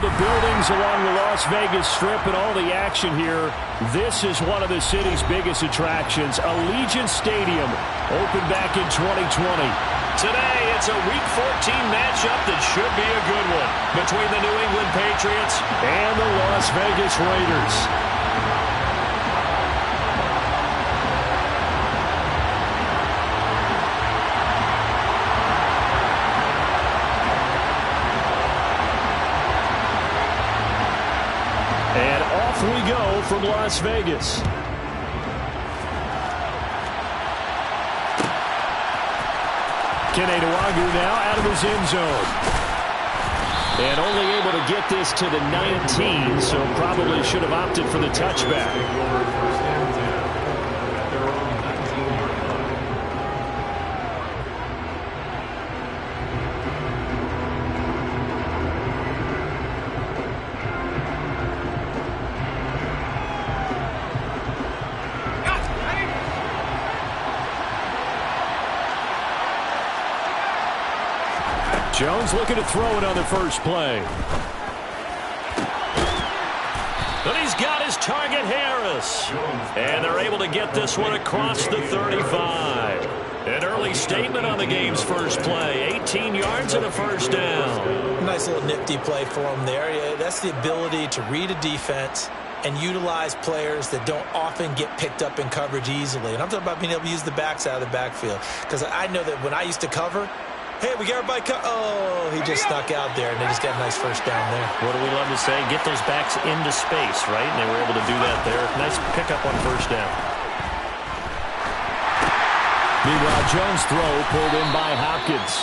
the buildings along the Las Vegas Strip and all the action here, this is one of the city's biggest attractions. Allegiant Stadium opened back in 2020. Today, it's a Week 14 matchup that should be a good one between the New England Patriots and the Las Vegas Raiders. And off we go from Las Vegas. Kene Nwangwu now out of his end zone. And only able to get this to the 19, so probably should have opted for the touchback. Jones looking to throw it on the first play. But he's got his target, Harris. And they're able to get this one across the 35. An early statement on the game's first play. 18 yards and a first down. Nice little nifty play for him there. Yeah, that's the ability to read a defense and utilize players that don't often get picked up in coverage easily. And I'm talking about being able to use the backs out of the backfield. Because I know that when I used to cover, hey, we got everybody oh, he just snuck out there, and they just got a nice first down there. What do we love to say? Get those backs into space, right? And they were able to do that there. Nice pickup on first down. Meanwhile, Jones' throw pulled in by Hopkins.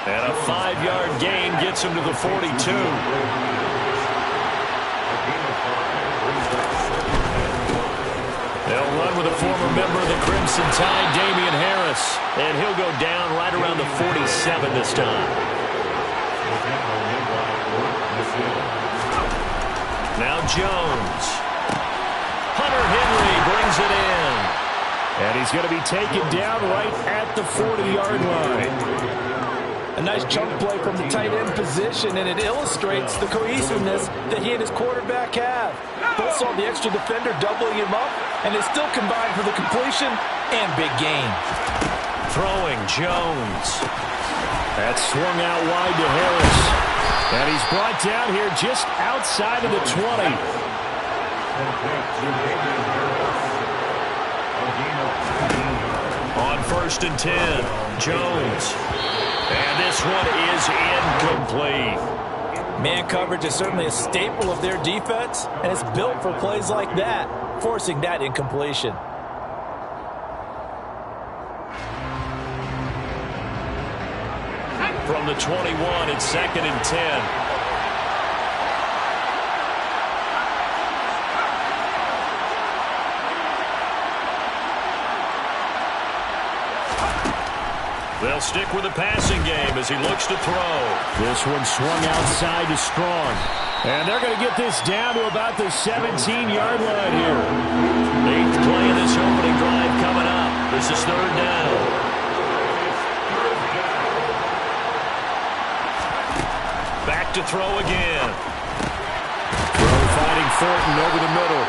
And a 5-yard gain gets him to the 42. They'll run with a former member of the Crimson Tide, Damian Harris. And he'll go down right around the 47 this time. Now Jones. Hunter Henry brings it in. And he's going to be taken down right at the 40-yard line. A nice chunk play from the tight end position, and it illustrates the cohesiveness that he and his quarterback have. Both saw the extra defender doubling him up, and they still combined for the completion and big gain. Throwing Jones. That swung out wide to Harris. And he's brought down here just outside of the 20. On 1st and 10, Jones. And this one is incomplete. Man coverage is certainly a staple of their defense, and it's built for plays like that, forcing that incompletion. From the 21, it's 2nd and 10. They'll stick with the passing game as he looks to throw. This one swung outside to Strong. And they're going to get this down to about the 17-yard line here. 8th play of this opening drive coming up. This is 3rd down. Back to throw again. Throw finding Thornton over the middle.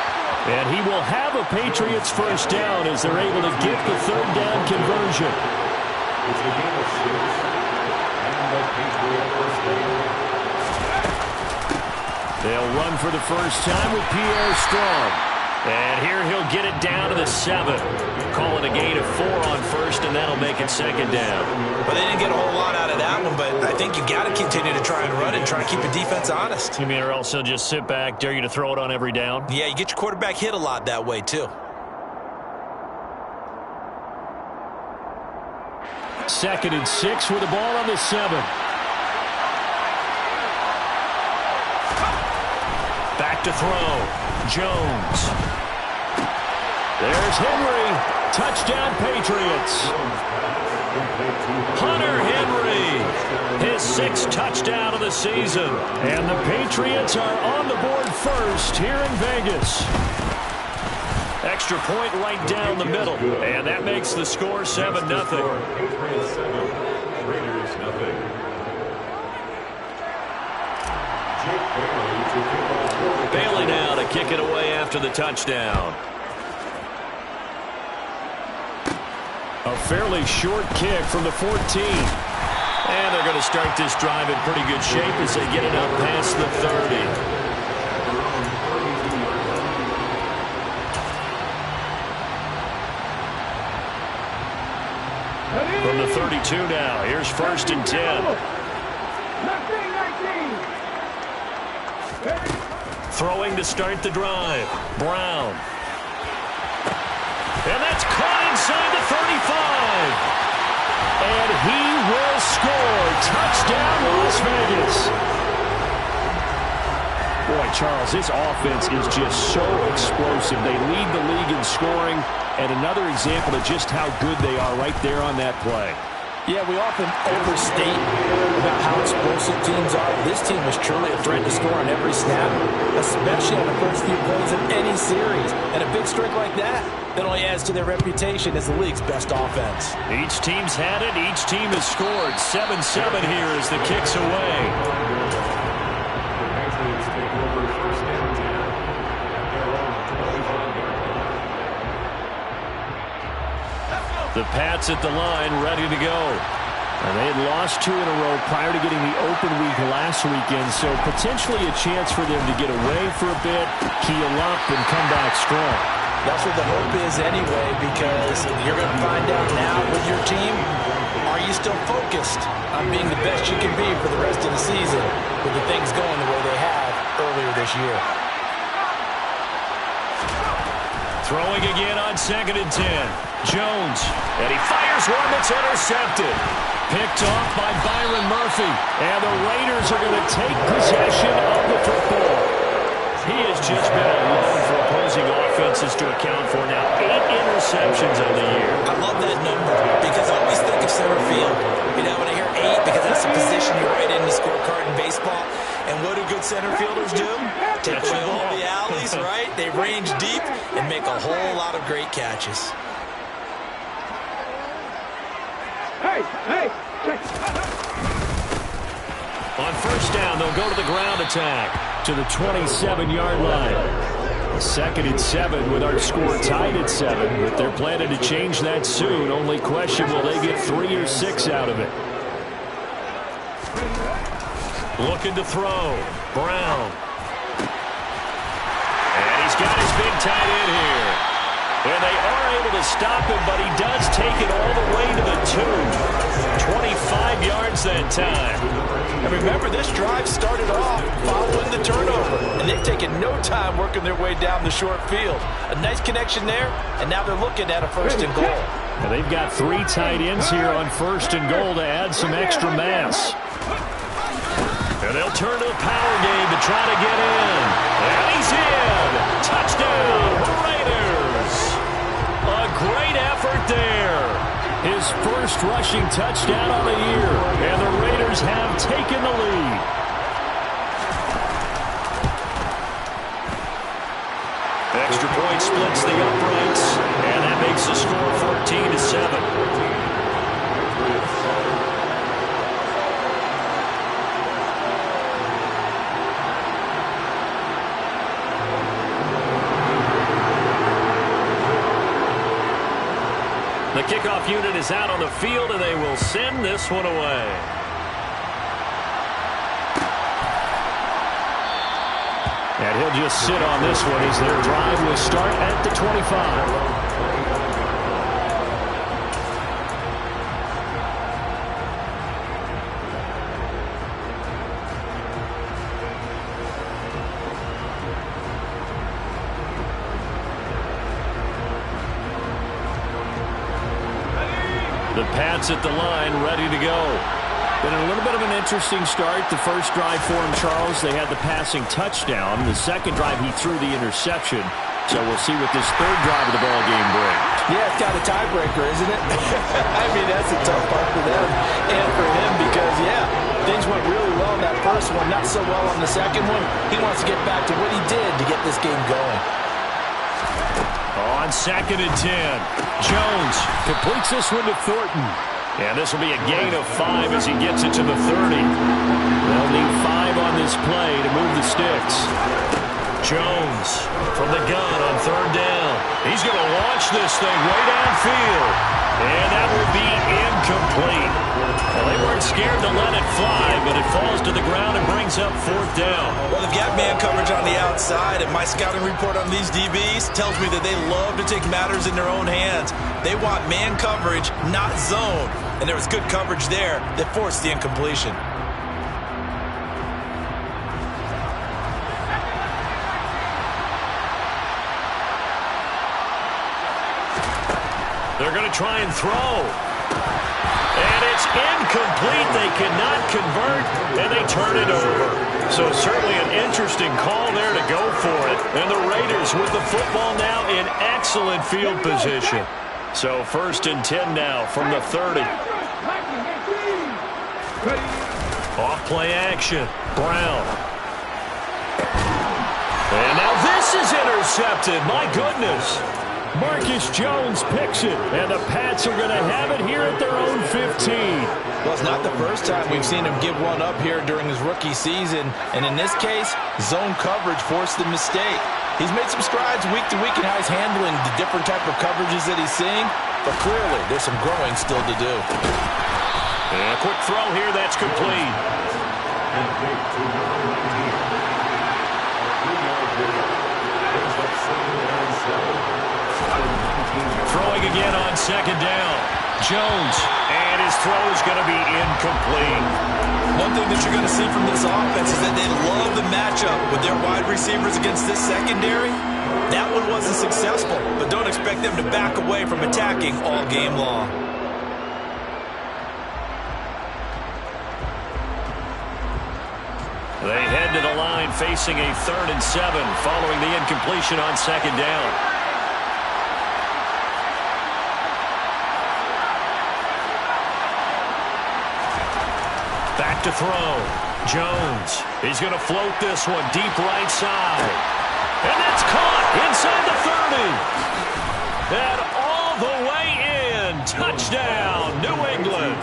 And he will have a Patriots first down as they're able to get the 3rd down conversion. It's a game of 6, and the Patriot first down. They'll run for the first time with Pierre Strong. And here he'll get it down to the 7. Call it a gain of 4 on 1st, and that'll make it 2nd down. Well, they didn't get a whole lot out of that one, but I think you got to continue to try and run it and try and keep the defense honest. You mean or else he'll just sit back, dare you to throw it on every down? Yeah, you get your quarterback hit a lot that way, too. 2nd and 6 with the ball on the 7. Back to throw. Jones. There's Henry. Touchdown, Patriots. Hunter Henry. His 6th touchdown of the season. And the Patriots are on the board first here in Vegas. Extra point right down the middle. And that makes the score 7-0. Patriots 7, Raiders 0. Jake Bailey. Bailey now to kick it away after the touchdown. A fairly short kick from the 14. And they're going to start this drive in pretty good shape as they get it up past the 30. From the 32 now, here's 1st and 10. Throwing to start the drive. Brown. And that's caught inside the 35. And he will score. Touchdown, Las Vegas. Boy, Charles, this offense is just so explosive. They lead the league in scoring, and another example of just how good they are right there on that play. Yeah, we often overstate about how explosive teams are. This team is truly a threat to score on every snap, especially on the first few plays of any series. And a big streak like that only adds to their reputation as the league's best offense. Each team's had it. Each team has scored. 7-7 here as the kick's away. The Pats at the line, ready to go. And they had lost 2 in a row prior to getting the open week last weekend, so potentially a chance for them to get away for a bit, keel up, and come back strong. That's what the hope is anyway, because you're going to find out now with your team, are you still focused on being the best you can be for the rest of the season with the things going the way they have earlier this year? Throwing again on 2nd and 10. Jones, and he fires one that's intercepted. Picked off by Byron Murphy. And the Raiders are going to take possession of the football. He has just been alone for opposing offenses to account for now. 8 interceptions on the year. I love that number because I always think of center field. You know, when I hear 8, because that's the position you write in the scorecard in baseball. And what do good center fielders do? Take away all the alleys, right? They range deep and make a whole lot of great catches. On 1st down, they'll go to the ground attack to the 27-yard line. 2nd and 7 with our score tied at 7, but they're planning to change that soon. Only question, will they get 3 or 6 out of it? Looking to throw. Brown. And he's got his big tight end here. And they are able to stop him, but he does take it all the way to the 2. 25 yards that time. And remember, this drive started off following the turnover, and they've taken no time working their way down the short field. A nice connection there, and now they're looking at a 1st and goal. And they've got 3 tight ends here on 1st and goal to add some extra mass. And they'll turn to the power game to try to get in. And he's in. Touchdown, Raiders. A great effort there. His first rushing touchdown of the year. And the Raiders have taken the lead. Extra point splits the uprights. And that makes the score 14-7. The kickoff unit is out on the field, and they will send this one away. And he'll just sit on this one as their drive will start at the 25. The Pats at the line, ready to go. Been a little bit of an interesting start. The first drive for him, Charles, they had the passing touchdown. The second drive, he threw the interception. So we'll see what this third drive of the ball game brings. Yeah, it's got a tiebreaker, isn't it? I mean, that's a tough part for them and for him because, yeah, things went really well in that first one, not so well on the second one. He wants to get back to what he did to get this game going. On 2nd and 10, Jones completes this one to Thornton. And this will be a gain of 5 as he gets it to the 30. They'll need 5 on this play to move the sticks. Jones from the gun on 3rd down. He's going to launch this thing way downfield. And that will be incomplete. Well, they weren't scared to let it fly, but it falls to the ground and brings up 4th down. Well, they've got man coverage on the outside, and my scouting report on these DBs tells me that they love to take matters in their own hands. They want man coverage, not zone. And there was good coverage there that forced the incompletion. They're going to try and throw. And it's incomplete. They cannot convert, and they turn it over. So certainly an interesting call there to go for it. And the Raiders with the football now in excellent field position. So 1st and 10 now from the 30. Off play action. Brown. And now this is intercepted. My goodness. Marcus Jones picks it, and the Pats are going to have it here at their own 15. Well, it's not the first time we've seen him give one up here during his rookie season, and in this case, zone coverage forced the mistake. He's made some strides week to week in how he's handling the different type of coverages that he's seeing, but clearly there's some growing still to do. And a quick throw here, that's complete. Throwing again on 2nd down. Jones, and his throw is going to be incomplete. One thing that you're going to see from this offense is that they love the matchup with their wide receivers against this secondary. That one wasn't successful, but don't expect them to back away from attacking all game long. They head to the line facing a 3rd and 7 following the incompletion on 2nd down. Back to throw. Jones. He's going to float this one deep right side. And that's caught inside the 30. And all the way in. Touchdown, New England.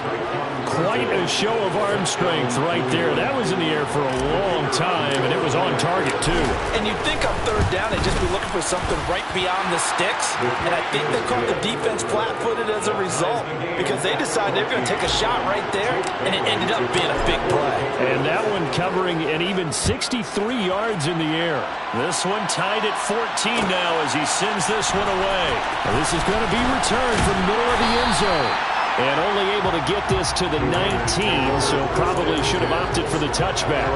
Quite a show of arm strength right there. That was in the air for a long time, and it was on target, too. And you'd think on 3rd down they'd just be looking for something right beyond the sticks, and I think they caught the defense flat-footed as a result because they decided they were going to take a shot right there, and it ended up being a big play. And that one covering an even 63 yards in the air. This one tied at 14 now as he sends this one away. Well, this is going to be returned from the middle of the end zone. And only able to get this to the 19, so probably should have opted for the touchback.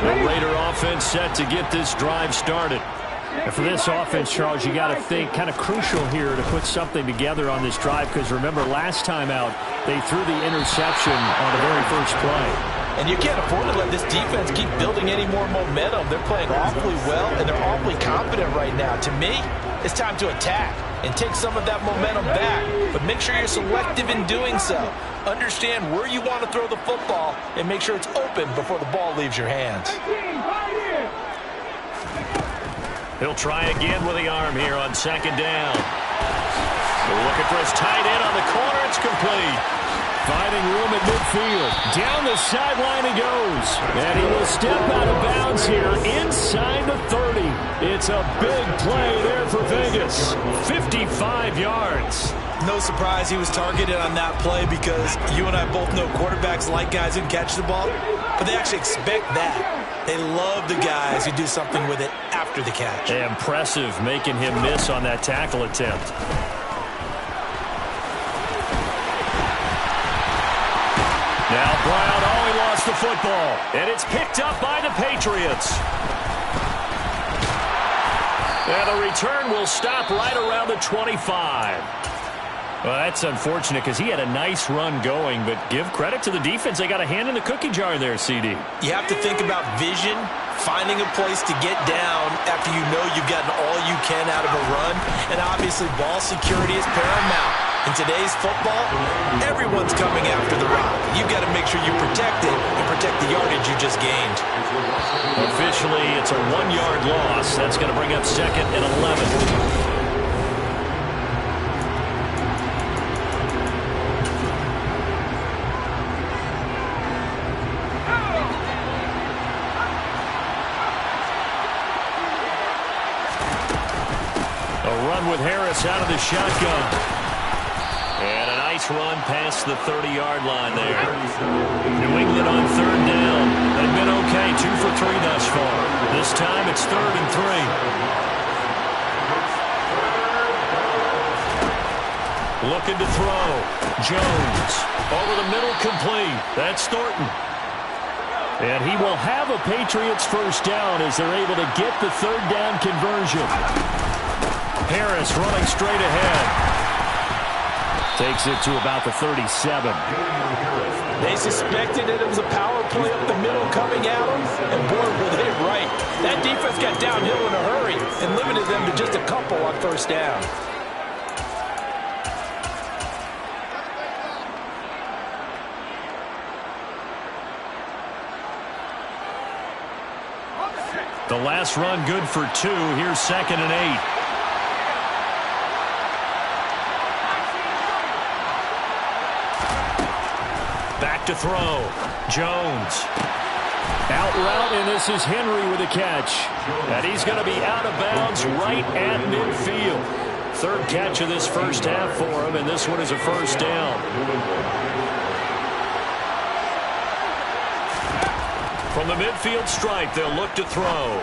The Raider offense set to get this drive started. And for this offense, Charles, you got to think kind of crucial here to put something together on this drive because remember last time out they threw the interception on the very first play. And you can't afford to let this defense keep building any more momentum. They're playing awfully well, and they're awfully confident right now. To me, it's time to attack and take some of that momentum back. But make sure you're selective in doing so. Understand where you want to throw the football and make sure it's open before the ball leaves your hands. He'll try again with the arm here on 2nd down. Looking for his tight end on the corner. It's complete. Finding room at midfield. Down the sideline he goes. And he will step out of bounds here inside the 30. It's a big play there for Vegas. 55 yards. No surprise he was targeted on that play because you and I both know quarterbacks like guys who catch the ball, but they actually expect that. They love the guys who do something with it after the catch. Impressive making him miss on that tackle attempt. Now Brown, he lost the football. And it's picked up by the Patriots. And the return will stop right around the 25. Well, that's unfortunate because he had a nice run going, but give credit to the defense. They got a hand in the cookie jar there, CD. You have to think about vision, finding a place to get down after you know you've gotten all you can out of a run, and obviously ball security is paramount. And In today's football, everyone's coming after the rock. You've got to make sure you protect it and protect the yardage you just gained. Officially, it's a 1-yard loss. That's going to bring up 2nd and 11. With Harris out of the shotgun. And a nice run past the 30-yard line there. New England on 3rd down. They've been okay, 2 for 3 thus far. This time it's 3rd and 3. Looking to throw. Jones. Over the middle, complete. That's Thornton. And he will have a Patriots first down as they're able to get the 3rd down conversion. Harris running straight ahead. Takes it to about the 37. They suspected that it was a power play up the middle coming at them, and boy, were they right. That defense got downhill in a hurry and limited them to just a couple on first down. The last run good for 2. Here's 2nd and 8. Back to throw. Jones. Out route, and this is Henry with a catch. And he's going to be out of bounds right at midfield. 3rd catch of this first half for him, and this one is a first down. From the midfield stripe, they'll look to throw.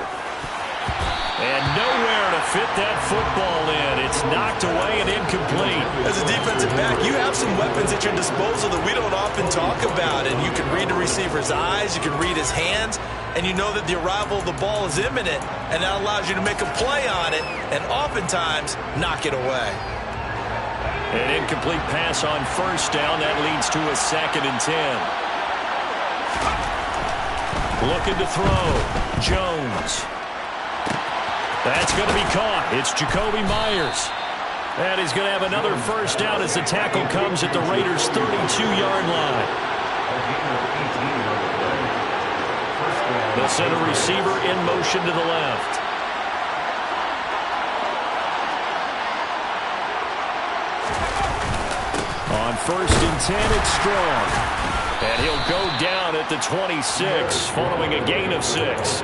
And nowhere to fit that football in. It's knocked away and incomplete. As a defensive back, you have some weapons at your disposal that we don't often talk about. And you can read the receiver's eyes, you can read his hands, and you know that the arrival of the ball is imminent. And that allows you to make a play on it and oftentimes knock it away. An incomplete pass on first down. That leads to a 2nd and 10. Looking to throw. Jones. That's going to be caught. It's Jakobi Meyers. And he's going to have another first down as the tackle comes at the Raiders' 32-yard line. They'll send a receiver in motion to the left. On 1st and 10, it's Strong. And he'll go down at the 26 following a gain of 6.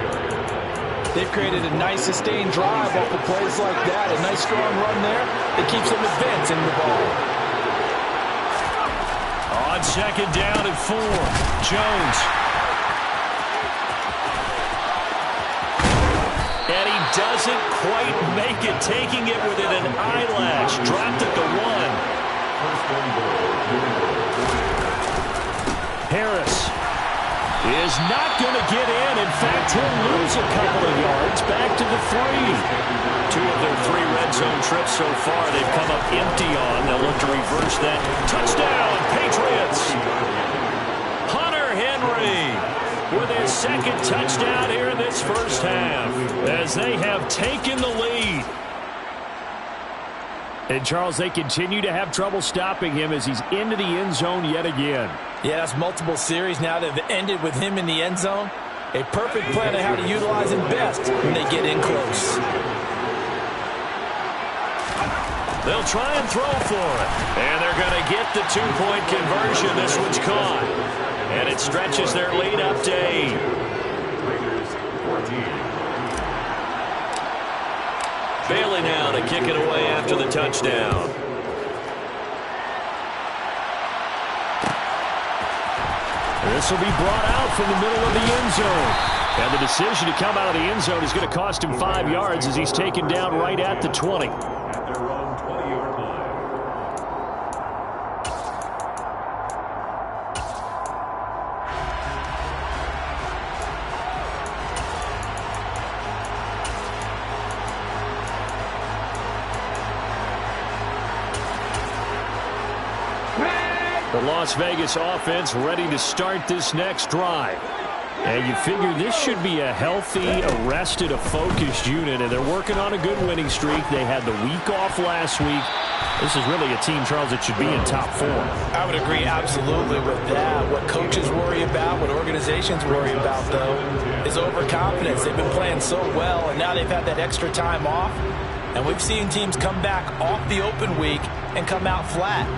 They've created a nice sustained drive off of plays like that. A nice strong run there that keeps them advancing the ball. On 2nd down and 4, Jones. And he doesn't quite make it, taking it within an eyelash. Dropped at the 1. Harris is not going to get in. In fact, he'll lose a couple of yards back to the 3. 2 of their 3 red zone trips so far they've come up empty on. They'll look to reverse that. Touchdown, Patriots! Hunter Henry with his 2nd touchdown here in this first half as they have taken the lead. And, Charles, they continue to have trouble stopping him as he's into the end zone yet again. Yeah, that's multiple series now that have ended with him in the end zone. A perfect plan of how to utilize him best when they get in close. They'll try and throw for it. And they're going to get the 2-point conversion. This one's caught. And it stretches their lead up to 8. Bailey now to kick it away after the touchdown. This will be brought out from the middle of the end zone. And the decision to come out of the end zone is going to cost him 5 yards as he's taken down right at the 20. At their own 20-yard line. The Las Vegas offense ready to start this next drive. And you figure this should be a healthy, arrested, a focused unit, and they're working on a good winning streak. They had the week off last week. This is really a team, Charles, that should be in top 4. I would agree absolutely with that. What coaches worry about, what organizations worry about, though, is overconfidence. They've been playing so well, and now they've had that extra time off. And we've seen teams come back off the open week and come out flat.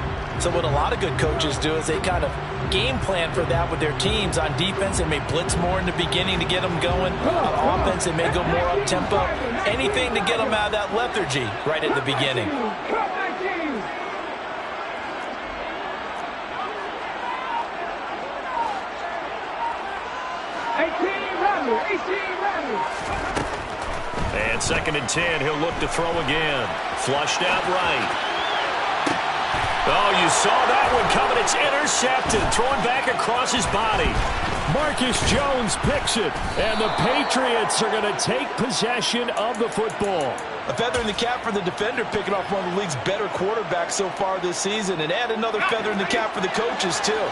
So what a lot of good coaches do is they kind of game plan for that with their teams. On defense, they may blitz more in the beginning to get them going. On offense, they may go more up-tempo. Anything to get them out of that lethargy right at the beginning. And 2nd and 10, he'll look to throw again. Flushed out right. Oh, you saw that one coming. It's intercepted. Throwing back across his body. Marcus Jones picks it, and the Patriots are going to take possession of the football. A feather in the cap for the defender, picking off one of the league's better quarterbacks so far this season, and add another feather in the cap for the coaches, too.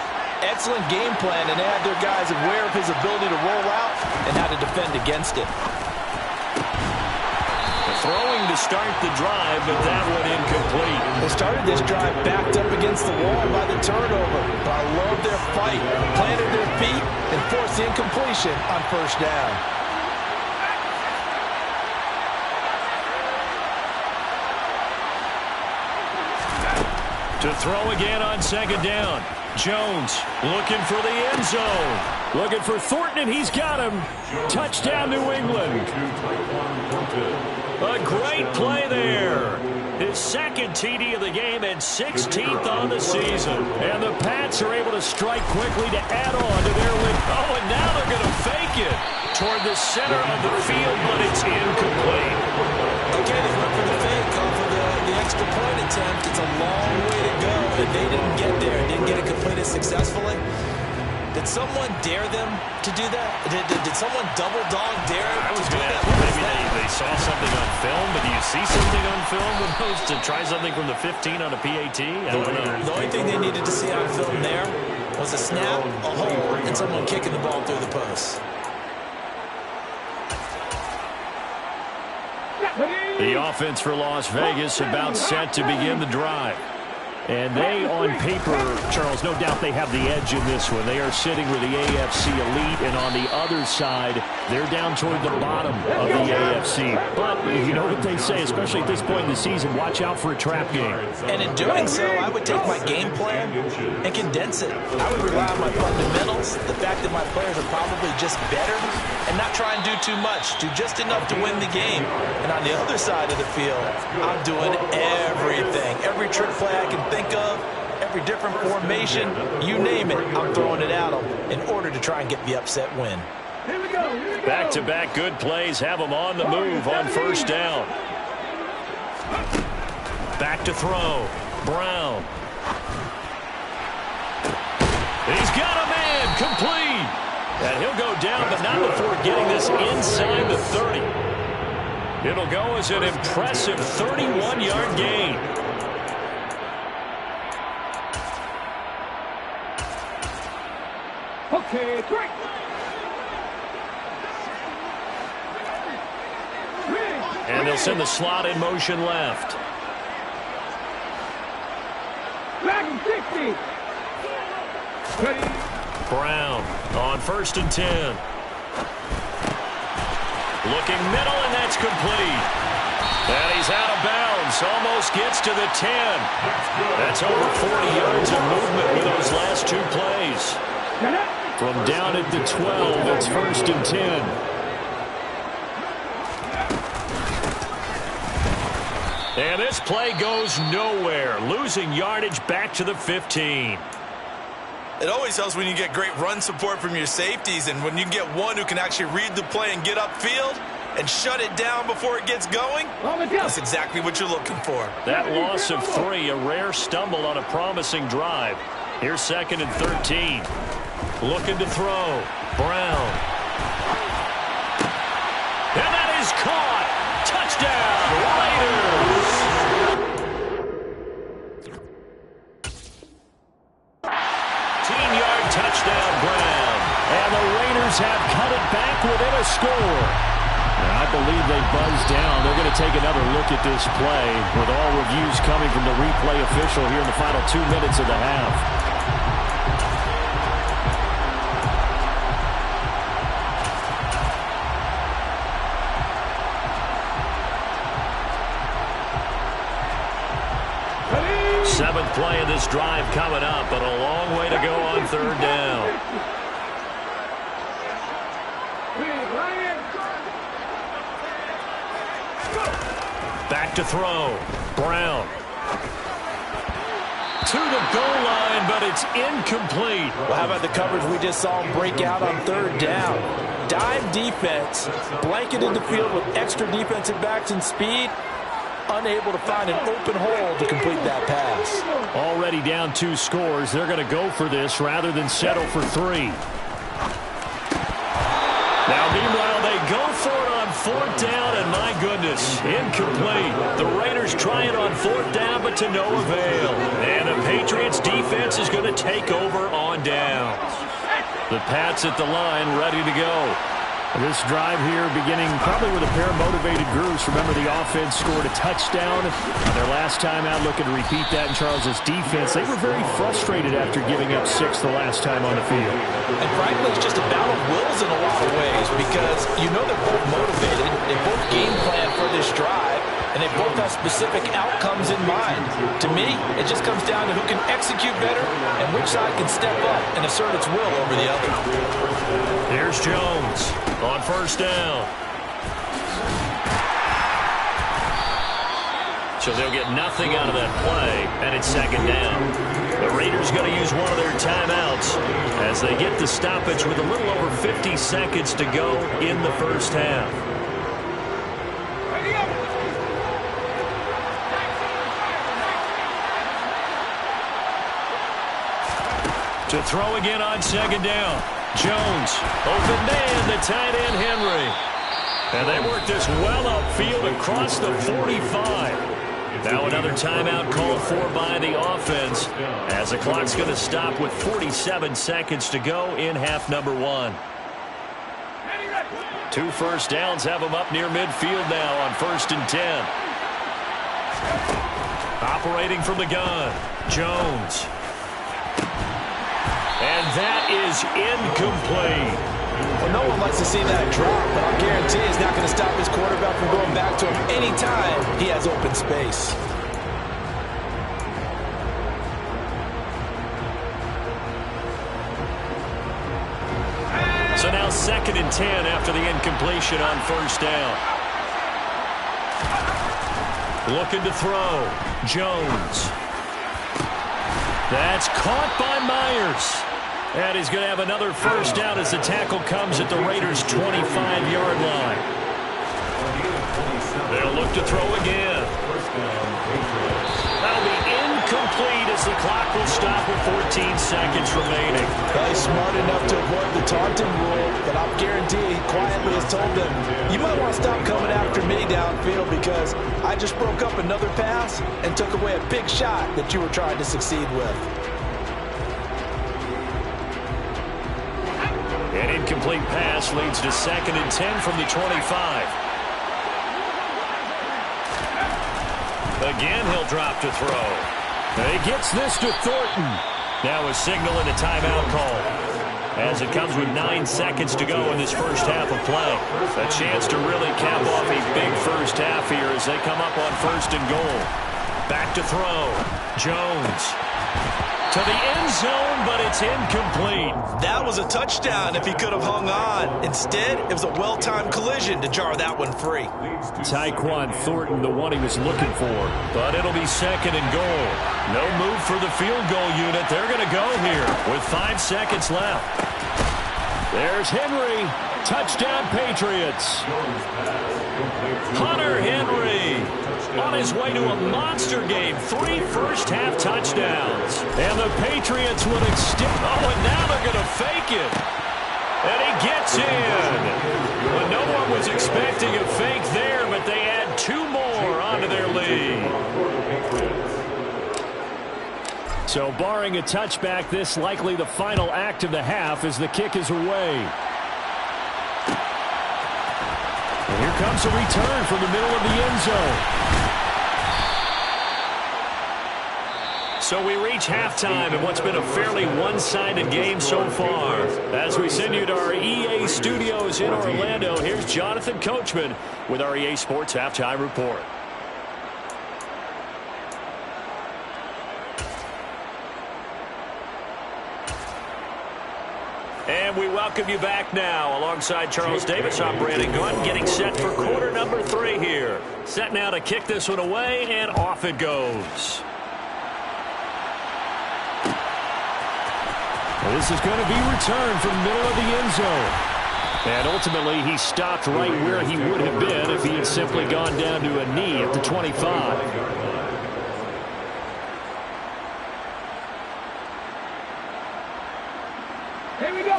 Excellent game plan, and they have their guys aware of his ability to roll out and how to defend against it. Throwing to start the drive, but that one incomplete. They started this drive backed up against the wall by the turnover, but I love their fight. Planted their feet and forced the incompletion on 1st down. To throw again on 2nd down. Jones looking for the end zone. Looking for Thornton, and he's got him. Touchdown, New England. A great play there. His 2nd TD of the game and 16th on the season. And the Pats are able to strike quickly to add on to their win. Oh, and now they're going to fake it toward the center of the field, but it's incomplete. Okay, they went for the fake off of the extra point attempt. It's a long way to go, and they didn't get there. Didn't get it completed successfully. Did someone dare them to do that? Did someone double dog dare I was to do going to that? ask, maybe they saw something on film, but do you see something on film with those to try something from the 15 on a PAT? I don't know. The only thing they needed to see on film there was a snap, a hole, and someone kicking the ball through the post. The offense for Las Vegas about set to begin the drive. And they, on paper, Charles, no doubt they have the edge in this one. They are sitting with the AFC elite, and on the other side, they're down toward the bottom of the AFC. But you know what they say, especially at this point in the season, watch out for a trap game. And in doing so, I would take my game plan and condense it. I would rely on my fundamentals, the fact that my players are probably just better, and not try and do too much. Do just enough to win the game. And on the other side of the field, I'm doing everything. Every trick play I can think of, every different formation, you name it, I'm throwing it at them in order to try and get the upset win. Back-to-back good plays have them on the move on 1st down. Back to throw. Brown. He's got a man complete. And he'll go down, but not before getting this inside the 30. It'll go as an impressive 31-yard gain. Okay, great. And they'll send the slot in motion left. Back 60. Ready. Brown on 1st and 10. Looking middle, and that's complete. And he's out of bounds. Almost gets to the 10. That's over 40 yards of movement with those last 2 plays. From down at the 12, it's 1st and 10. And this play goes nowhere. Losing yardage back to the 15. It always helps when you get great run support from your safeties, and when you get one who can actually read the play and get upfield and shut it down before it gets going, that's exactly what you're looking for. That loss of 3, a rare stumble on a promising drive. Here's 2nd and 13. Looking to throw. Brown. And that is caught. Touchdown, Raiders. 15-yard touchdown, Brown. And the Raiders Raiders have cut it back within a score. And I believe they buzzed down. They're going to take another look at this play with all reviews coming from the replay official here in the final 2 minutes of the half. Seventh play of this drive coming up, but a long way to go on third down. Back to throw. Brown. To the goal line, but it's incomplete. Well, how about the coverage we just saw him break out on third down? Dime defense, blanketed the field with extra defensive backs and speed. Unable to find an open hole to complete that pass. Already down 2 scores. They're going to go for this rather than settle for 3. Now, meanwhile, they go for it on fourth down, and my goodness, incomplete. The Raiders try it on fourth down, but to no avail. And the Patriots defense is going to take over on downs. The Pats at the line, ready to go. This drive here beginning probably with a pair of motivated grooves. Remember, the offense scored a touchdown on their last time out. Looking to repeat that in Charles' defense. They were very frustrated after giving up 6 the last time on the field. And frankly, it's just a battle of wills in a lot of ways because you know they're both motivated. They both game plan for this drive, and they both have specific outcomes in mind. To me, it just comes down to who can execute better and which side can step up and assert its will over the other. Here's Jones on first down. So they'll get nothing out of that play, and it's second down. The Raiders going to use one of their timeouts as they get the stoppage with a little over 50 seconds to go in the first half. To throw again on second down. Jones, open man, the tight end Henry. And they work this well upfield across the 45. Now another timeout called for by the offense as the clock's going to stop with 47 seconds to go in half number 1. 2 first downs have them up near midfield now on 1st and 10. Operating from the gun, Jones. And that is incomplete. Well, no one likes to see that drop, but I'll guarantee he's not going to stop his quarterback from going back to him anytime he has open space. So now 2nd and 10 after the incompletion on first down. Looking to throw. Jones. That's caught by Myers. And he's going to have another first down as the tackle comes at the Raiders' 25-yard line. They'll look to throw again. That'll be incomplete as the clock will stop with 14 seconds remaining. Well, he's smart enough to avoid the taunting rule, but I'll guarantee he quietly has told them, you might want to stop coming after me downfield because I just broke up another pass and took away a big shot that you were trying to succeed with. An incomplete pass leads to 2nd and 10 from the 25. Again, he'll drop to throw. He gets this to Thornton. Now a signal and a timeout call as it comes with 9 seconds to go in this first half of play. A chance to really cap off a big first half here as they come up on 1st and goal. Back to throw. Jones. To the end zone, but it's incomplete. That was a touchdown if he could have hung on. Instead, it was a well-timed collision to jar that one free. Tyquan Thornton, the one he was looking for. But it'll be 2nd and goal. No move for the field goal unit. They're going to go here with 5 seconds left. There's Henry. Touchdown, Patriots. Hunter Henry on his way to a monster game. 3 first-half touchdowns. And the Patriots would extend. Oh, and now they're going to fake it. And he gets in. Well, no one was expecting a fake there, but they add 2 more onto their lead. So barring a touchback, this likely the final act of the half as the kick is away. here comes a return from the middle of the end zone. So we reach halftime in what's been a fairly one-sided game so far. As we send you to our EA studios in Orlando, here's Jonathan Coachman with our EA Sports Halftime Report. And we welcome you back now. Alongside Charles Davis, I'm Brandon Gunn, getting set for quarter number 3 here. Set now to kick this one away, and off it goes. Well, this is going to be returned from the middle of the end zone. And ultimately, he stopped right where he would have been if he had simply gone down to a knee at the 25.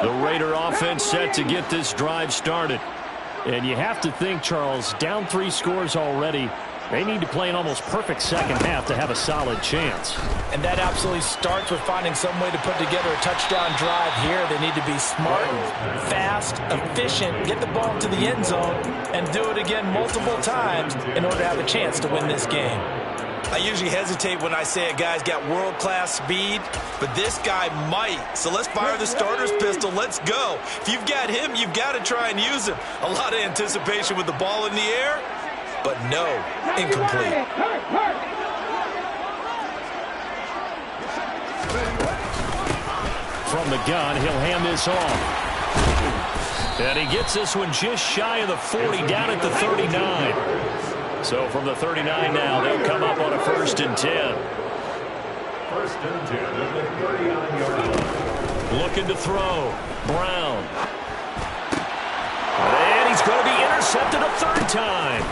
The Raider offense set to get this drive started. And you have to think, Charles, down 3 scores already. They need to play an almost perfect second half to have a solid chance. And that absolutely starts with finding some way to put together a touchdown drive here. They need to be smart, fast, efficient, get the ball to the end zone, and do it again multiple times in order to have a chance to win this game. I usually hesitate when I say a guy's got world-class speed, but this guy might. So let's fire the starter's pistol. Let's go. If you've got him, you've got to try and use him. A lot of anticipation with the ball in the air, but no, incomplete. From the gun, he'll hand this off. And he gets this one just shy of the 40, down at the 39. So from the 39 now, they'll come up on a 1st and 10. 1st and 10 at the 39-yard line. Looking to throw. Brown. And he's going to be intercepted a 3rd time.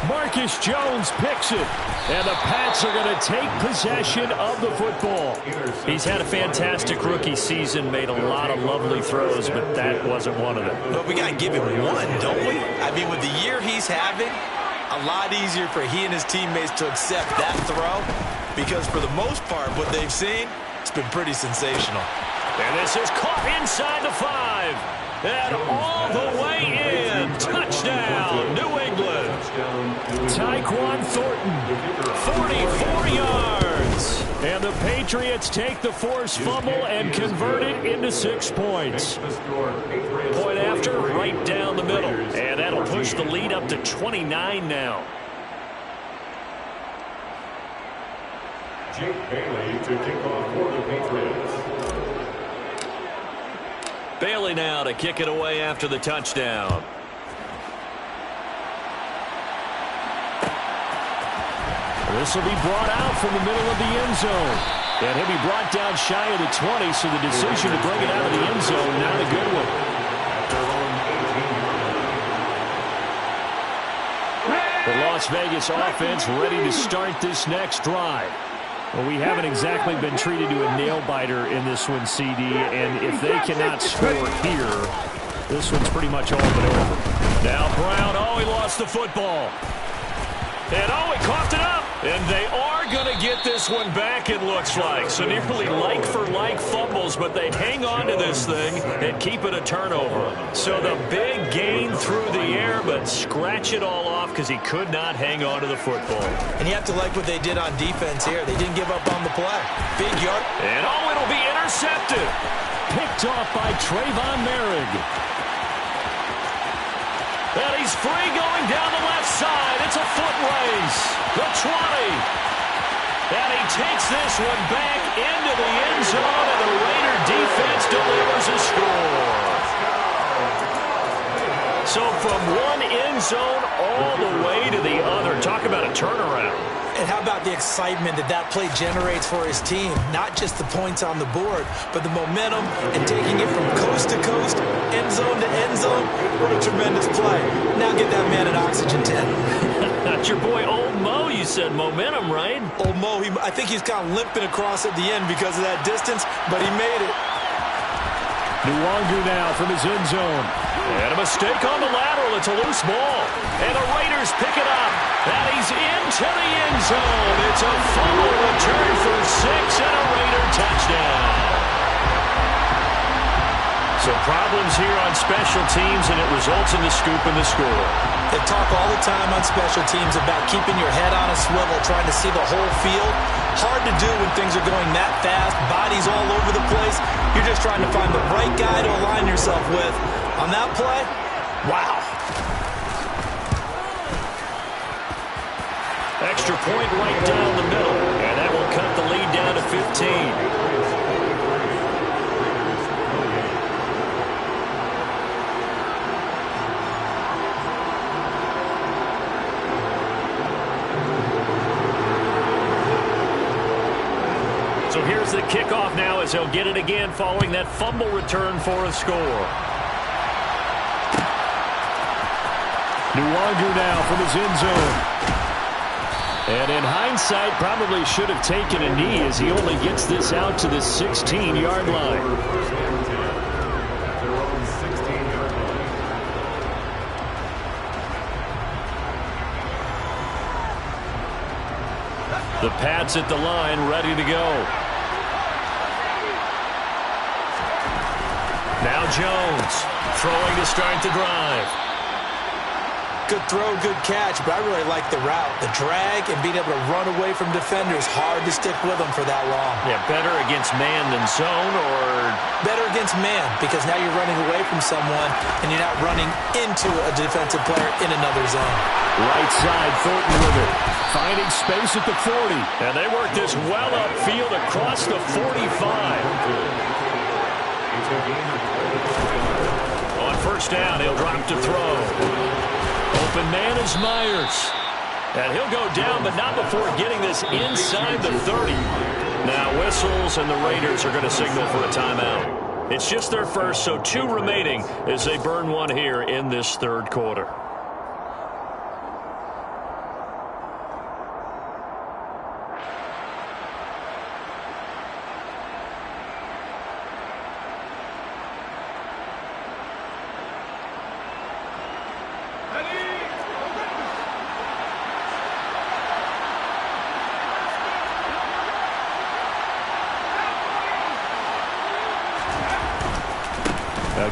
Marcus Jones picks it. And the Pats are going to take possession of the football. He's had a fantastic rookie season, made a lot of lovely throws, but that wasn't one of them. But we got to give him one, don't we? I mean, with the year he's having, a lot easier for he and his teammates to accept that throw, because for the most part, what they've seen, it's been pretty sensational. And this is caught inside the 5. And all the way in. Touchdown, New England. Tyquan Thornton, 44 yards. And the Patriots take the forced fumble and convert it into 6 points. Point after, right down the middle. And that'll push the lead up to 29 now. Jake Bailey to kick off for the Patriots. Bailey now to kick it away after the touchdown. This will be brought out from the middle of the end zone. And he'll be brought down shy of the 20, so the decision to bring it out of the end zone, not a good one. The Las Vegas offense ready to start this next drive. Well, we haven't exactly been treated to a nail-biter in this one, CD, and if they cannot score here, this one's pretty much all but over. Now Brown, he lost the football. And he coughed it up. And they are going to get this one back, it looks like. So nearly like-for-like fumbles, but they hang on to this thing and keep it a turnover. So the big gain through the air, but scratch it all off because he could not hang on to the football. And you have to like what they did on defense here. They didn't give up on the play. Big yard. And it'll be intercepted. Picked off by Trayvon Merrick. And he's free going down the left side. It's a foot race. The 20. And he takes this one back into the end zone, and the Raider defense delivers a score. So from one end zone all the way to the other. Talk about a turnaround. And how about the excitement that play generates for his team? Not just the points on the board, but the momentum and taking it from coast to coast, end zone to end zone. What a tremendous play. Now get that man an oxygen tent. That's your boy Old Mo. You said momentum, right? Old Mo, I think he's kind of limping across at the end because of that distance, but he made it. Nwangu now from his end zone. And a mistake on the lateral. It's a loose ball. And the Raiders pick it up. And he's into the end zone. It's a fumble return for 6 and a Raider touchdown. So problems here on special teams, and it results in the scoop and the score. They talk all the time on special teams about keeping your head on a swivel, trying to see the whole field. Hard to do when things are going that fast, bodies all over the place. You're just trying to find the right guy to align yourself with. On that play, wow. Extra point right down the middle, and that will cut the lead down to 15. So here's the kickoff now as they'll get it again following that fumble return for a score. Nwangwu now from his end zone. And in hindsight, probably should have taken a knee as he only gets this out to the 16-yard line. The Pats at the line, ready to go. Now Jones, throwing to start the drive. Good throw, good catch, but I really like the route. The drag and being able to run away from defenders, hard to stick with them for that long. Yeah, better against man than zone, or? Better against man, because now you're running away from someone and you're not running into a defensive player in another zone. Right side, Thornton with it. Finding space at the 40. And they work this well upfield across the 45. On first down, he'll drop to throw. Open man is Myers. And he'll go down, but not before getting this inside the 30. Now whistles, and the Raiders are going to signal for a timeout. It's just their first, so 2 remaining as they burn one here in this third quarter.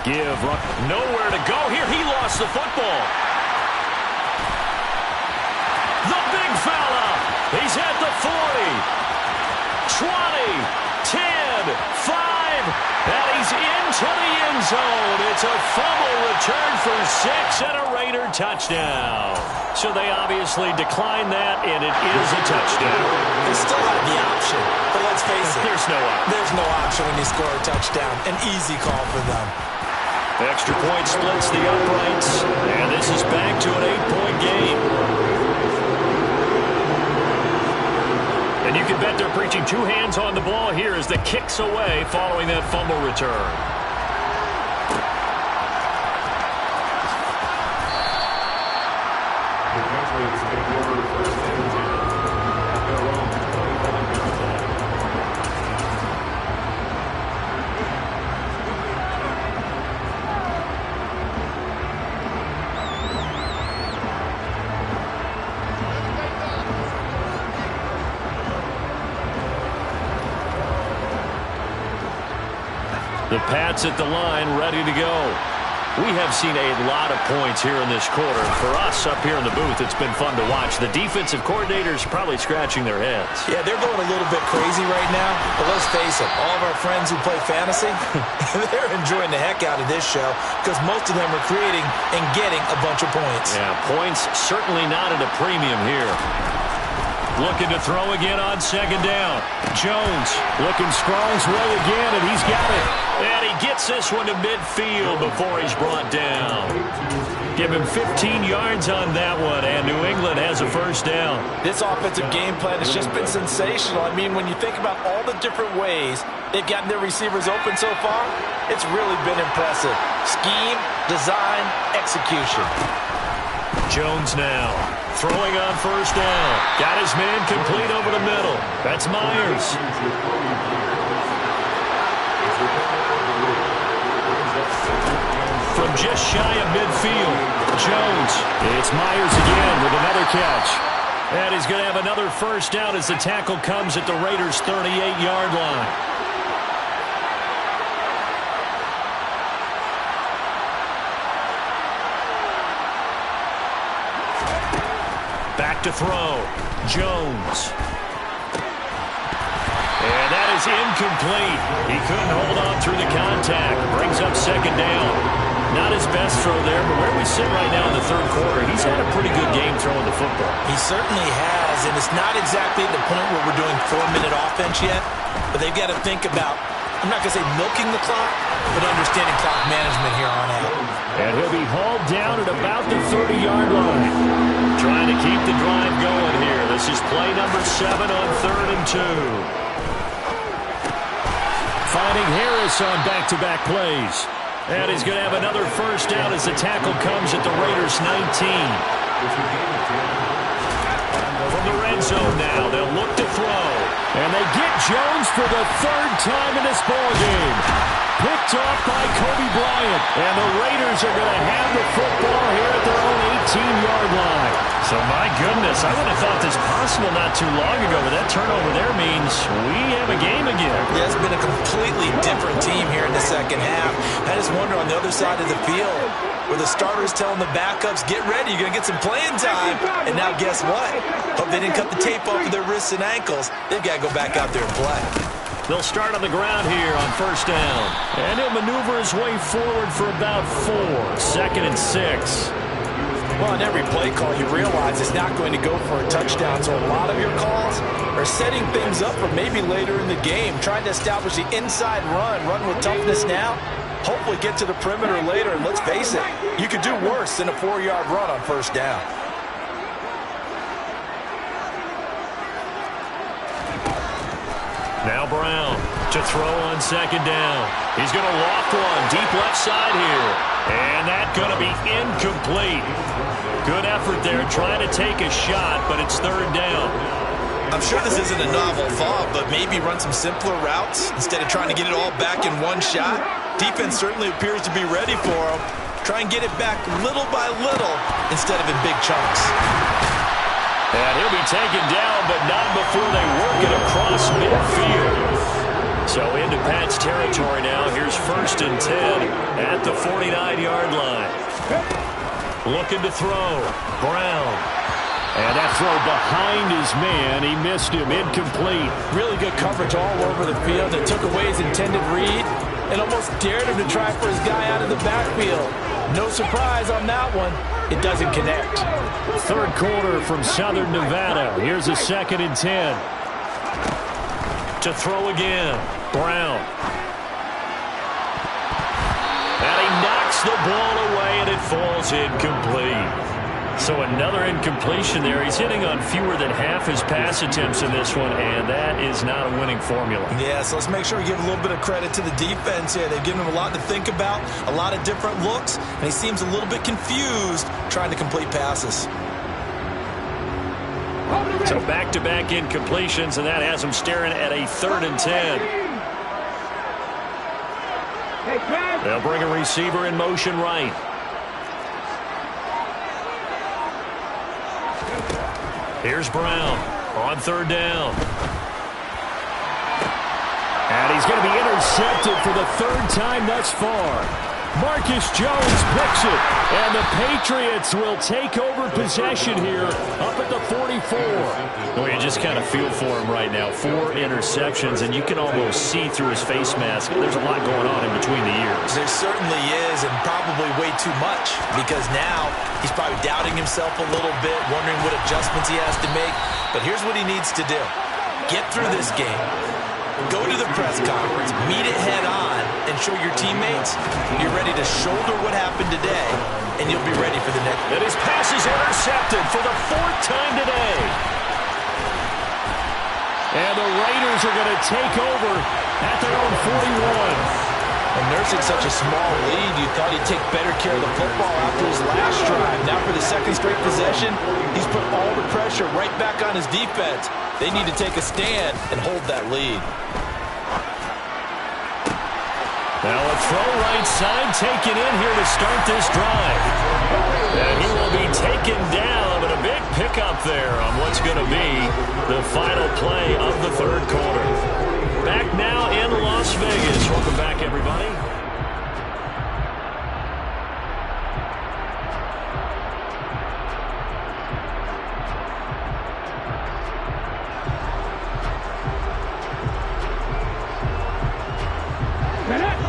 Give. Nowhere to go here. He lost the football. The big fella. He's at the 40. 20, 10, 5, and he's into the end zone. It's a fumble return for 6 and a Raider touchdown. So they obviously declined that, and it is a touchdown. They still have the option, but let's face it. There's no option. There's no option when you score a touchdown. An easy call for them. Extra point splits the uprights, and this is back to an 8-point game. And you can bet they're preaching 2 hands on the ball here as the kick's away following that fumble return. The Pats at the line, ready to go. We have seen a lot of points here in this quarter. For us up here in the booth, it's been fun to watch. The defensive coordinators probably scratching their heads. Yeah, they're going a little bit crazy right now. But let's face it, all of our friends who play fantasy, they're enjoying the heck out of this show because most of them are creating and getting a bunch of points. Yeah, points certainly not at a premium here. Looking to throw again on second down. Jones looking Strong's way again, and he's got it. And he gets this one to midfield before he's brought down. Give him 15 yards on that one, and New England has a first down. This offensive game plan has just been sensational. I mean, when you think about all the different ways they've gotten their receivers open so far, it's really been impressive. Scheme, design, execution. Jones now. Throwing on first down. Got his man complete over the middle. That's Myers. From just shy of midfield, Jones. It's Myers again with another catch. And he's going to have another first down as the tackle comes at the Raiders' 38-yard line. throw. Jones. And that is incomplete. He couldn't hold on through the contact. Brings up second down. Not his best throw there, but where we sit right now in the third quarter, he's had a pretty good game throwing the football. He certainly has, and it's not exactly the point where we're doing 4-minute offense yet, but they've got to think about, I'm not going to say milking the clock, but understanding clock management here on out. And he'll be hauled down at about the 30-yard line. Trying to keep the drive going here. This is play number 7 on 3rd and 2. Finding Harris on back-to-back plays. And he's going to have another first down as the tackle comes at the Raiders' 19. From the red zone now, they'll look to throw. And they get Jones for the 3rd time in this ballgame. Picked off by Kobe Bryant. And the Raiders are going to have the football here at their own 18-yard line. So, my goodness, I would have thought this possible not too long ago, but that turnover there means we have a game again. Yeah, it's been a completely different team here in the second half. I just wonder on the other side of the field where the starters telling the backups, get ready, you're going to get some playing time. And now guess what? Hope they didn't cut the tape off of their wrists and ankles. They've got to go back out there and play. They'll start on the ground here on first down. And he'll maneuver his way forward for about 4. 2nd and 6. Well, on every play call, you realize it's not going to go for a touchdown. So a lot of your calls are setting things up for maybe later in the game, trying to establish the inside run with toughness now, hopefully get to the perimeter later. And let's face it, you could do worse than a 4-yard run on first down. Now Brown to throw on second down. He's going to loft one deep left side here. And that's going to be incomplete. Good effort there trying to take a shot, but it's 3rd down. I'm sure this isn't a novel thought, but maybe run some simpler routes instead of trying to get it all back in one shot. Defense certainly appears to be ready for him. Try and get it back little by little instead of in big chunks. And he'll be taken down, but not before they work it across midfield. So into Pat's territory now. Here's 1st and 10 at the 49-yard line. Looking to throw. Brown. And that throw behind his man. He missed him. Incomplete. Really good coverage all over the field. It took away his intended read and almost dared him to try for his guy out of the backfield. No surprise on that one. It doesn't connect. 3rd quarter from Southern Nevada. Here's a 2nd and 10. To throw again. Brown. And he knocks the ball away, and it falls incomplete. So another incompletion there. He's hitting on fewer than half his pass attempts in this one, and that is not a winning formula. Yeah, so let's make sure we give a little bit of credit to the defense here. They've given him a lot to think about, a lot of different looks, and he seems a little bit confused trying to complete passes. So back-to-back incompletions, and that has him staring at a 3rd and 10. They'll bring a receiver in motion right. Here's Brown on 3rd down. And he's going to be intercepted for the 3rd time thus far. Marcus Jones picks it. And the Patriots will take over possession here up at the 44. Well, you just kind of feel for him right now. 4 interceptions, and you can almost see through his face mask. There's a lot going on in between the ears. There certainly is, and probably way too much, because now he's probably doubting himself a little bit, wondering what adjustments he has to make. But here's what he needs to do. Get through this game. Go to the press conference, meet it head on, and show your teammates you're ready to shoulder what happened today, and you'll be ready for the next. And his pass is intercepted for the 4th time today. And the Raiders are going to take over at their own 41. And nursing such a small lead, you thought he'd take better care of the football after his last drive. Now for the 2nd straight possession, he's put all the pressure right back on his defense. They need to take a stand and hold that lead. Now a throw right side taken in here to start this drive. And he will be taken down, but a big pickup there on what's going to be the final play of the 3rd quarter. Back now in Las Vegas. Welcome back, everybody.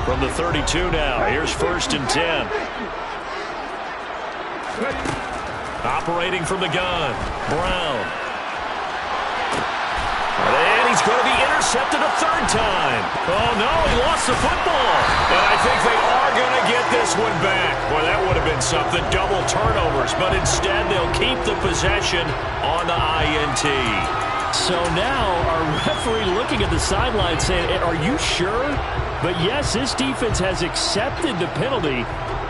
From the 32 now, here's 1st and 10. Operating from the gun, Brown. And he's going to be intercepted a 3rd time. Oh, no, he lost the football. And I think they are going to get this one back. Boy, that would have been something, double turnovers. But instead, they'll keep the possession on the INT. So now our referee looking at the sideline saying, are you sure? But yes, this defense has accepted the penalty.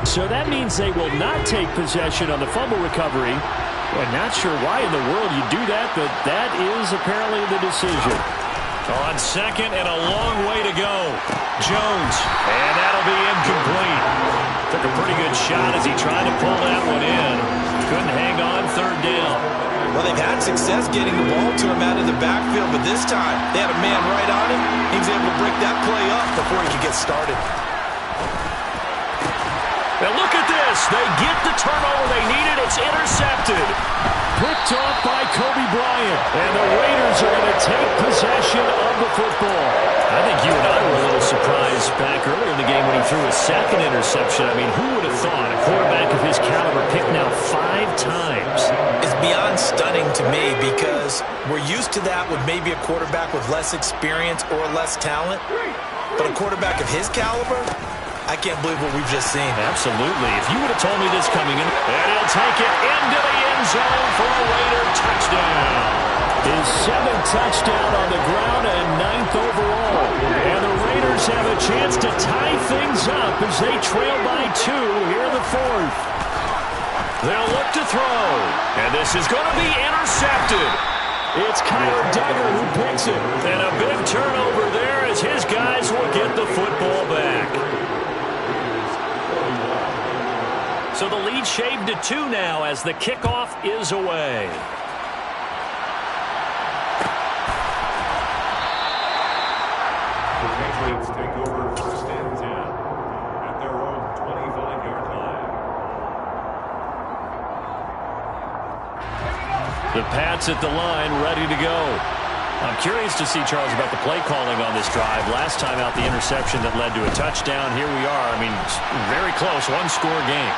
So that means they will not take possession on the fumble recovery. I'm not sure why in the world you do that, but that is apparently the decision. On 2nd and a long way to go. Jones, and that'll be incomplete. Took a pretty good shot as he tried to pull that one in. Couldn't hang on 3rd down. Well, they've had success getting the ball to him out of the backfield, but this time they had a man right on him. He was able to break that play up before he could get started. Now look at this. They get the turnover they needed. It's intercepted. Picked off by Kobe Bryant. And the Raiders are going to take possession of the football. I think you and I were a little surprised back earlier in the game when he threw his 2nd interception. I mean, who would have thought a quarterback of his caliber picked now 5 times? It's beyond stunning to me because we're used to that with maybe a quarterback with less experience or less talent. But a quarterback of his caliber, I can't believe what we've just seen. Absolutely. If you would have told me this coming in, and he'll take it into the end zone for a Raider touchdown. His 7th touchdown on the ground and 9th overall. And the Raiders have a chance to tie things up as they trail by 2 here in the 4th. They'll look to throw, and this is going to be intercepted. It's Kyler Duggar who picks it. And a big turnover there as his guys will get the football back. So the lead shaved to 2 now as the kickoff is away. The Patriots take over 1st and 10 at their own 25-yard line. The Pats at the line, ready to go. I'm curious to see, Charles, about the play calling on this drive. Last time out, the interception that led to a touchdown. Here we are. I mean, very close, 1-score game.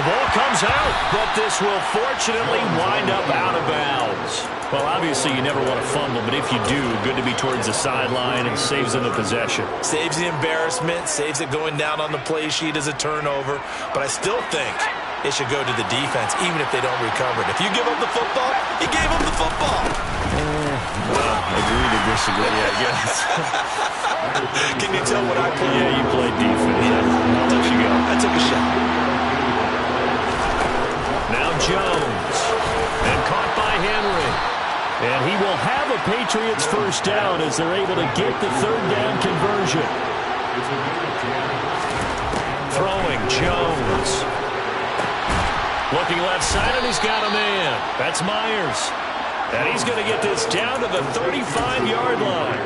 The ball comes out, but this will fortunately wind up out of bounds. Well, obviously, you never want to fumble, but if you do, good to be towards the sideline and saves them the possession. Saves the embarrassment, saves it going down on the play sheet as a turnover. But I still think it should go to the defense, even if they don't recover it. If you give up the football, you gave up the football. Well, agree to disagree, I guess. Can you tell what I played? Yeah, you played defense. I'll let you go. I took a shot. Now Jones. And caught by Henry. And he will have a Patriots 1st down as they're able to get the 3rd down conversion. Throwing Jones. Looking left side, and he's got a man. That's Myers. And he's going to get this down to the 35-yard line.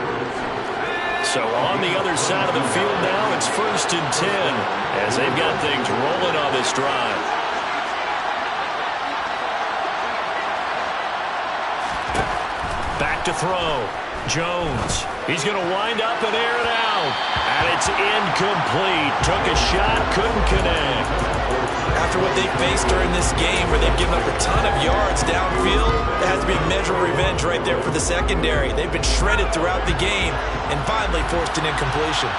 So on the other side of the field now, it's 1st and 10 as they've got things rolling on this drive. Back to throw. Jones. He's going to wind up and air it out. And it's incomplete. Took a shot, couldn't connect. After what they faced during this game where they've given up a ton of yards downfield, there has to be a measure of revenge right there for the secondary. They've been shredded throughout the game and finally forced an incompletion.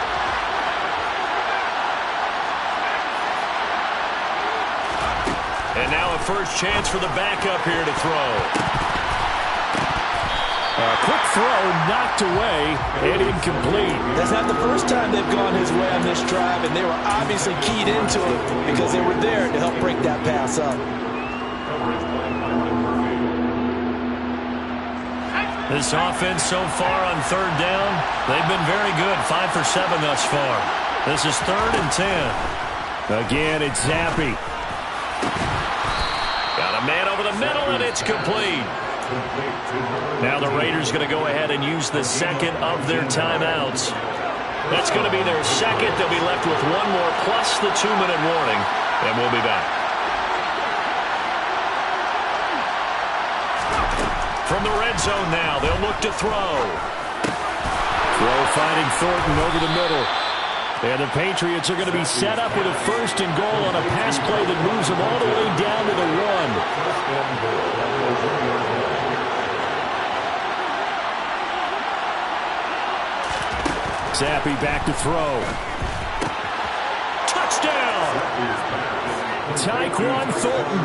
And now a first chance for the backup here to throw. Quick throw, knocked away, and incomplete. That's not the first time they've gone his way on this drive, and they were obviously keyed into it because they were there to help break that pass up. This offense so far on 3rd down, they've been very good. 5 for 7 thus far. This is 3rd and 10. Again, it's Zappe. Got a man over the middle, and it's complete. Now the Raiders going to go ahead and use the 2nd of their timeouts. That's going to be their 2nd. They'll be left with 1 more plus the 2-minute warning, and we'll be back. From the red zone now, they'll look to throw. Throw finding Thornton over the middle. And the Patriots are going to be set up with a 1st and goal on a pass play that moves them all the way down to the 1. Zappi back to throw. Touchdown! Tyquan Thornton.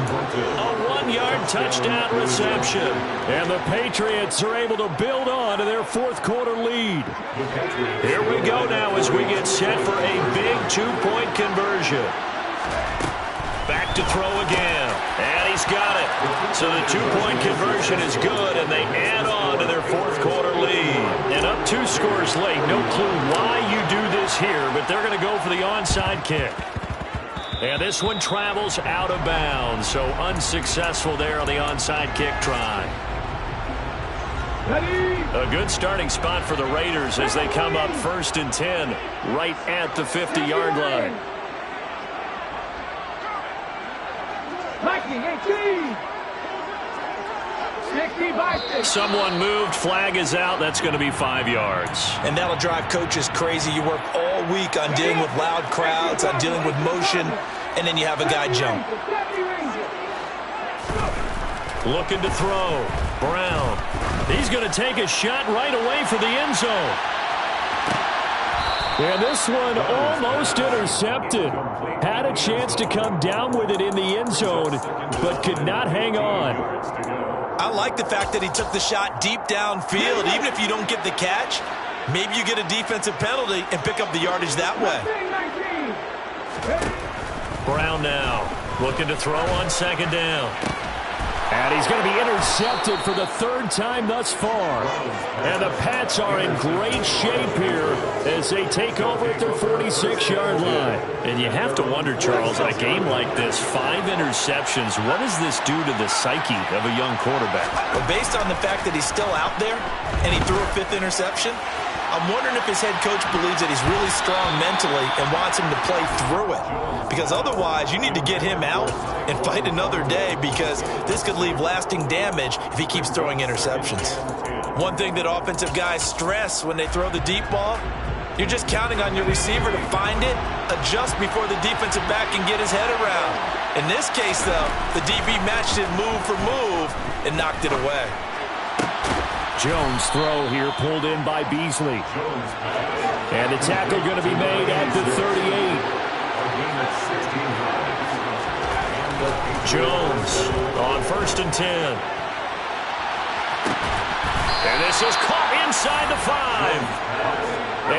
A 1-yard touchdown reception. And the Patriots are able to build on to their 4th quarter lead. Here we go now as we get set for a big 2-point conversion. Back to throw again. And he's got it. So the 2-point conversion is good, and they add on to their 4th quarter lead. And up 2 scores late. No clue why you do this here, but they're going to go for the onside kick. And this one travels out of bounds, so unsuccessful there on the onside kick try. A good starting spot for the Raiders as they come up 1st and 10 right at the 50-yard line. Someone moved. Flag is out. That's going to be 5 yards. And that'll drive coaches crazy. You work all week on dealing with loud crowds, on dealing with motion, and then you have a guy jump. Looking to throw. Brown. He's going to take a shot right away for the end zone. And this one almost intercepted. Had a chance to come down with it in the end zone, but could not hang on. I like the fact that he took the shot deep downfield. Even if you don't get the catch, maybe you get a defensive penalty and pick up the yardage that way. Brown now looking to throw on 2nd down. And he's going to be intercepted for the 3rd time thus far. And the Pats are in great shape here as they take over at their 46-yard line. And you have to wonder, Charles, in a game like this, 5 interceptions, what does this do to the psyche of a young quarterback? Well, based on the fact that he's still out there and he threw a 5th interception, I'm wondering if his head coach believes that he's really strong mentally and wants him to play through it. Because otherwise, you need to get him out and fight another day, because this could leave lasting damage if he keeps throwing interceptions. One thing that offensive guys stress when they throw the deep ball, you're just counting on your receiver to find it, adjust before the defensive back can get his head around. In this case, though, the DB matched it move for move and knocked it away. Jones throw here pulled in by Beasley. And the tackle going to be made at the 38. Jones on 1st and 10. And this is caught inside the 5.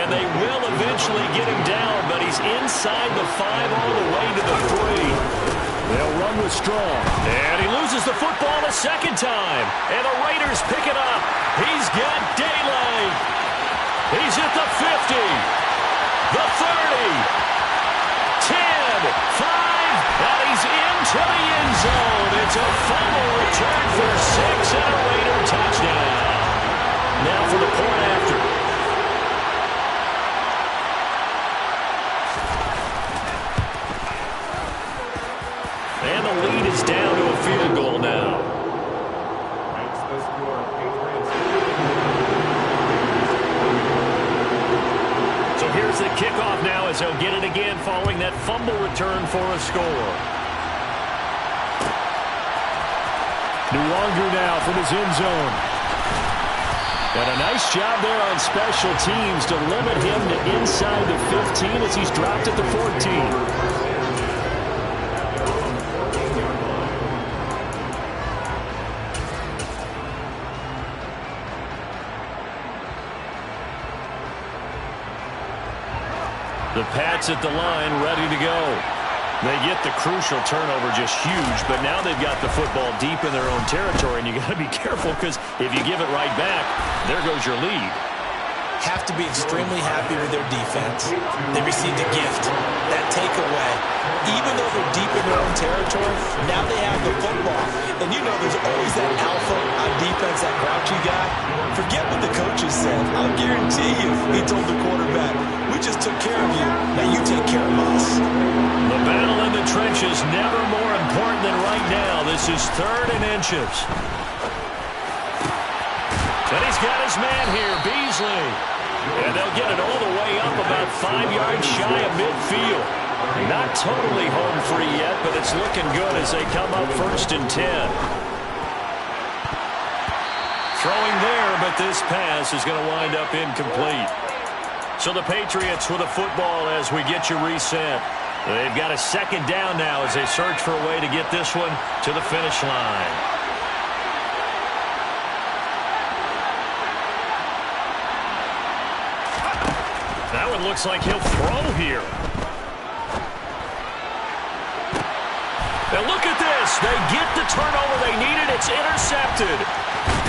And they will eventually get him down, but he's inside the 5 all the way to the 3. They'll run with Strong. And he loses the football a 2nd time. And the Raiders pick it up. He's got daylight. He's at the 50. The 30. 10. 5. And he's into the end zone. It's a fumble return for 6 and a Raider touchdown. Now for the point after. And the lead is down to a field goal now. So here's the kickoff now as they'll get it again following that fumble return for a score. Nwangu now from his end zone. And a nice job there on special teams to limit him to inside the 15 as he's dropped at the 14. The Pats at the line, ready to go. They get the crucial turnover, just huge, but now they've got the football deep in their own territory, and you got to be careful because if you give it right back, there goes your lead. Have to be extremely happy with their defense. They received a gift. That takeaway, even though they're deep in their own territory, now they have the football. And you know there's always that alpha on defense, that grouchy guy. Forget what the coaches said. I'll guarantee you, he told the quarterback, we just took care of you. Now you take care of us. The battle in the trenches never more important than right now. This is 3rd and inches. And he's got his man here, Beasley. And they'll get it all the way up about 5 yards shy of midfield. Not totally home free yet, but it's looking good as they come up 1st and 10. Throwing there, but this pass is going to wind up incomplete. So the Patriots with a football as we get you reset. They've got a 2nd down now as they search for a way to get this one to the finish line. That one looks like he'll throw here. And look at this. They get the turnover they needed. It's intercepted.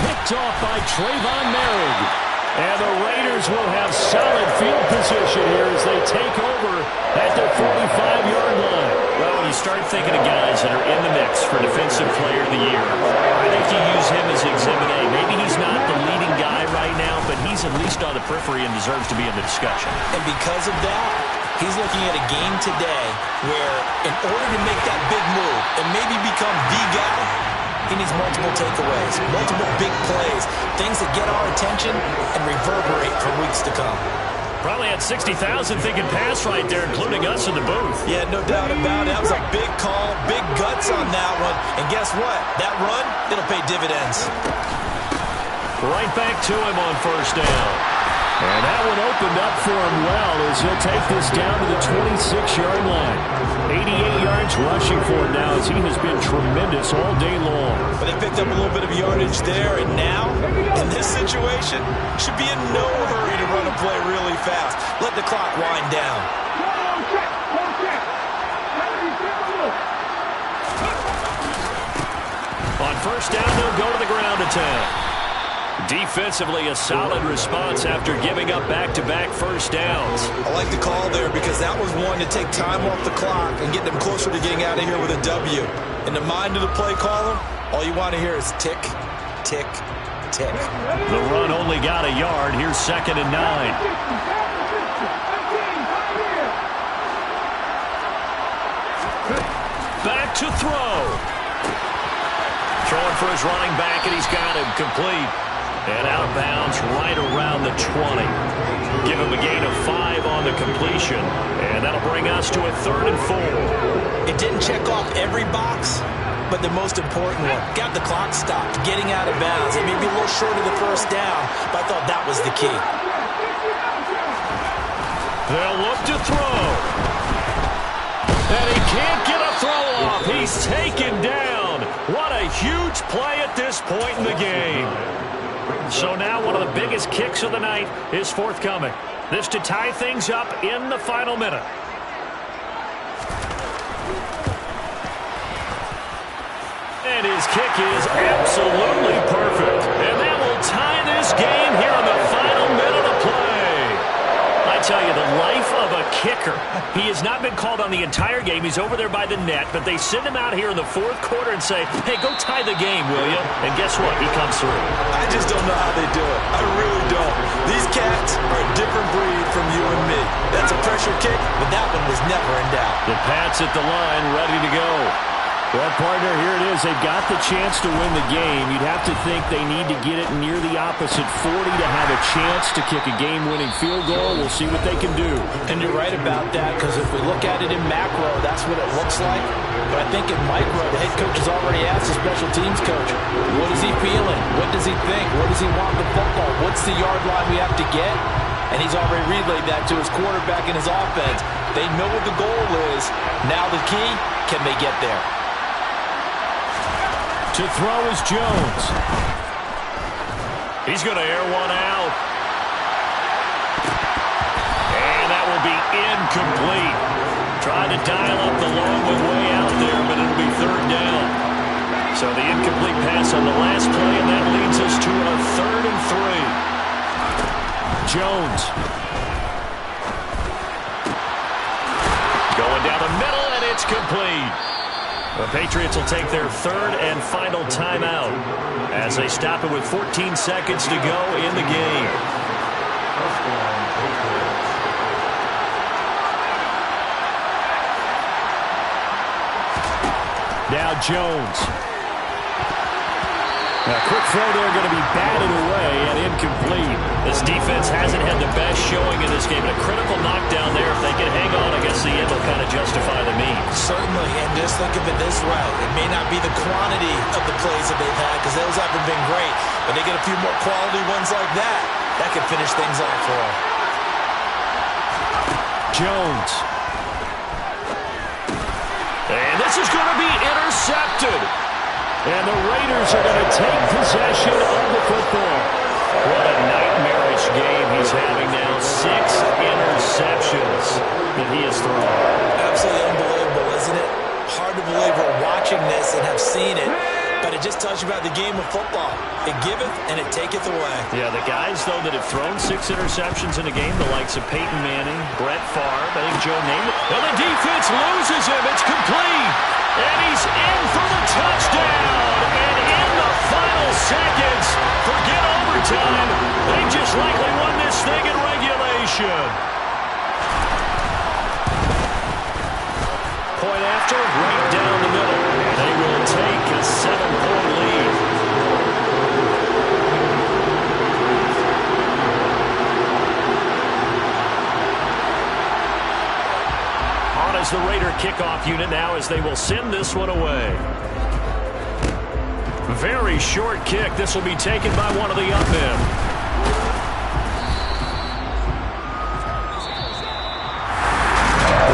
Picked off by Trayvon Merrick. And the Raiders will have solid field position here as they take over at the 45-yard line. Well, when you start thinking of guys that are in the mix for Defensive Player of the Year, I think you use him as Exhibit A. Maybe he's not the leading guy right now, but he's at least on the periphery and deserves to be in the discussion. And because of that, he's looking at a game today where in order to make that big move and maybe become the guy, he needs multiple takeaways, multiple big plays, things that get our attention and reverberate for weeks to come. Probably had 60,000 thinking pass right there, including us in the booth. Yeah, no doubt about it. That was a big call, big guts on that one. And guess what? That run, it'll pay dividends. Right back to him on 1st down. And that one opened up for him well as he'll take this down to the 26-yard line. 88 yards rushing for him now as he has been tremendous all day long. But they picked up a little bit of yardage there, and now, in this situation, should be in no hurry to run a play really fast. Let the clock wind down. On 1st down, they'll go to the ground attack. Defensively, a solid response after giving up back-to-back 1st downs. I like the call there because that was one to take time off the clock and get them closer to getting out of here with a W. In the mind of the play caller, all you want to hear is tick, tick, tick. The run only got a yard. Here's 2nd and 9. Back to throw. Throwing for his running back, and he's got him complete. And out of bounds right around the 20. Give him a gain of 5 on the completion. And that'll bring us to a 3rd and 4. It didn't check off every box, but the most important one. Got the clock stopped, getting out of bounds. It may be a little short of the 1st down, but I thought that was the key. They'll look to throw. And he can't get a throw off. He's taken down. What a huge play at this point in the game. So now one of the biggest kicks of the night is forthcoming. This to tie things up in the final minute. And his kick is absolutely perfect. And that will tie this game here in the final minute of play. I tell you, the life of a kicker. He has not been called on the entire game. He's over there by the net, but they send him out here in the 4th quarter and say, hey, go tie the game, will you? And guess what? He comes through. I just don't know how they do it. I really don't. These cats are a different breed from you and me. That's a pressure kick, but that one was never in doubt. The Pats at the line, ready to go. Well, partner, here it is. They've got the chance to win the game. You'd have to think they need to get it near the opposite 40 to have a chance to kick a game-winning field goal. We'll see what they can do. And you're right about that, because if we look at it in macro, that's what it looks like. But I think in micro, the head coach has already asked the special teams coach, what is he feeling? What does he think? Where does he want the football? What's the yard line we have to get? And he's already relayed that to his quarterback and his offense. They know what the goal is. Now the key, can they get there? To throw is Jones. He's going to air one out. And that will be incomplete. Trying to dial up the long way out there, but it'll be 3rd down. So the incomplete pass on the last play, and that leads us to a 3rd and 3. Jones. Going down the middle, and it's complete. The Patriots will take their 3rd and final timeout as they stop it with 14 seconds to go in the game. Now Jones. A quick throw there going to be batted away and incomplete. This defense hasn't had the best showing in this game. A critical knockdown justify the means. Certainly, and just think of it this way. It may not be the quantity of the plays that they've had because those haven't been great, but they get a few more quality ones like that. That could finish things off for them. Jones. And this is going to be intercepted. And the Raiders are going to take possession of the football. What a nightmarish game he's having now. 6 interceptions that he has thrown. Absolutely unbelievable, isn't it? Hard to believe we're watching this and have seen it, but it just tells you about the game of football. It giveth and it taketh away. Yeah, the guys, though, that have thrown 6 interceptions in a game, the likes of Peyton Manning, Brett Favre, I think Joe named it. And the defense loses him. It's complete. And he's in for the touchdown. And in the final seconds, forget overtime. They just likely won this thing in regulation. Point after, right down the middle. They will take a 7-point lead. On as the Raider kickoff unit now as they will send this one away. Very short kick. This will be taken by one of the up men.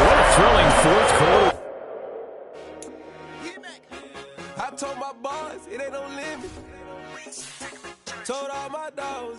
What a thrilling fourth quarter. I told my boys it ain't no limit. Told all my dogs.